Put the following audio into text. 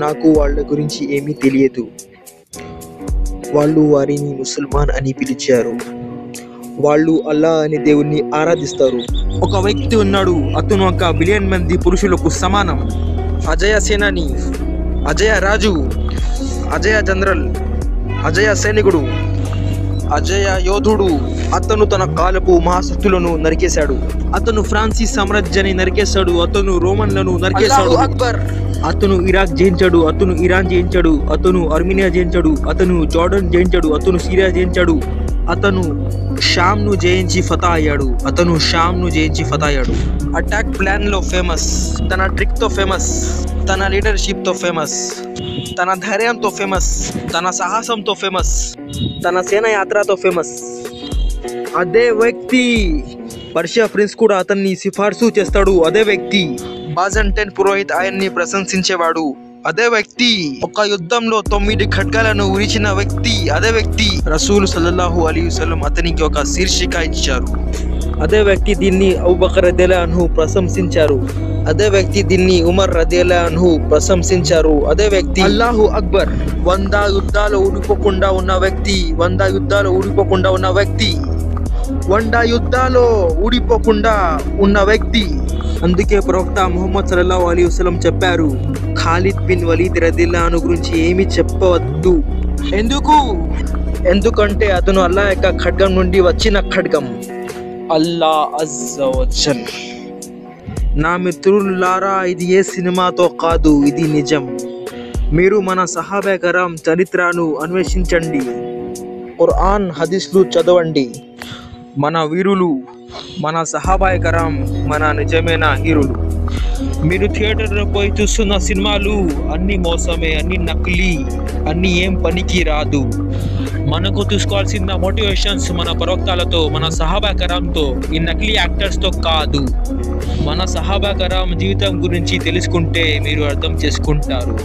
నాకు వాళ్ళ గురించి ఏమీ తెలియదు. వాళ్ళు వారిని ముసల్మాన్ అని పిలిచారు. వాళ్ళు అల్లా అనే దేవుణ్ణి ఆరాధిస్తారు. ఒక వ్యక్తి ఉన్నాడు, అతను 1 బిలియన్ మంది పురుషులకు సమానం. అజయ సేనాని, అజయ రాజు, అజయ జనరల్, అజయ సైనికుడు, అజయ యోధుడు. అతను తన కాలపు మహాశక్తులను నరికేశాడు. అతను ఫ్రాన్సిస్ సామ్రాజ్యాన్ని నరికేశాడు. అతను రోమన్లను నరికేశాడు. అక్బర్. అతను ఇరాక్ జయించాడు. అతను ఇరాన్ జయించాడు. అతను అర్మీనియా జయించాడు. అతను జార్డన్ జయించాడు. అతను సిరియా జయించాడు. అతను షామ్ను జయించి ఫతా అయ్యాడు. అటాక్ ప్లాన్ లో ఫేమస్, తన ట్రిక్ తో ఫేమస్, తన లీడర్షిప్ తో ఫేమస్, తన ధైర్యంతో ఫేమస్, తన సాహసంతో ఫేమస్, తన సేన యాత్రతో ఫేమస్. అదే వ్యక్తి పర్షియా ప్రిన్స్ కూడా అతన్ని సిఫార్సు చేస్తాడు. అదే వ్యక్తి బాజంటైన్ పురోహిత్ ఆయన్ని ప్రశంసించేవాడు. అదే వ్యక్తి ఒక యుద్ధంలో 9 ఖడ్గాలను ఉరిచిన వ్యక్తి. అదే వ్యక్తి రసూలు సల్లల్లాహు అలైహి వసల్లం అతనికి ఒక శీర్షిక ఇచ్చారు. అదే వ్యక్తి దీన్ని అబూబకర్ రదియల్లాహు అన్హు ప్రశంసించారు. అదే వ్యక్తి దీన్ని ఉమర్ రదియల్లాహు అన్హు ప్రశంసించారు. అదే వ్యక్తి అల్లాహు అక్బర్. 100 యుద్ధాలు ఊడిపోకుండా ఉన్న వ్యక్తి. 100 యుద్ధాలు ఊడిపోకుండా ఉన్న వ్యక్తి. 100 యుద్ధాలు ఊడిపోకుండా ఉన్న వ్యక్తి. అందుకే ప్రవక్త ముహమ్మద్ సల్లల్లాహు అలైహి వసల్లం చెప్పారు, ఖాలిద్ బిన్ వలీద్ రదియల్లాహు అన్హు గురించి ఏమీ చెప్పవద్దు. ఎందుకంటే అతను అల్లాహ్ యొక్క ఖడ్గం నుండి వచ్చిన ఖడ్గం. అల్లా అజ్జా వజల్. నా మిత్రులారా, ఇది ఏ సినిమాతో కాదు, ఇది నిజం. మీరు మన సహాబా కరాం చరిత్రను అన్వేషించండి, ఖురాన్ హదీస్లు చదవండి. మన వీరులు, మన సహాబా కరాం మన నిజమైన హీరోలు. మీరు థియేటర్లో పోయి చూస్తున్న సినిమాలు అన్ని మోసమే, అన్ని నకిలీ, అన్ని ఏం పనికి రాదు. మనకు తీసుకోవాల్సిన మోటివేషన్స్ మన ప్రవక్తలతో, మన సహాబా కరాంతో, ఈ నకిలీ యాక్టర్స్తో కాదు. మన సహాబా కరాం జీవితం గురించి తెలుసుకుంటే మీరు అర్థం చేసుకుంటారు.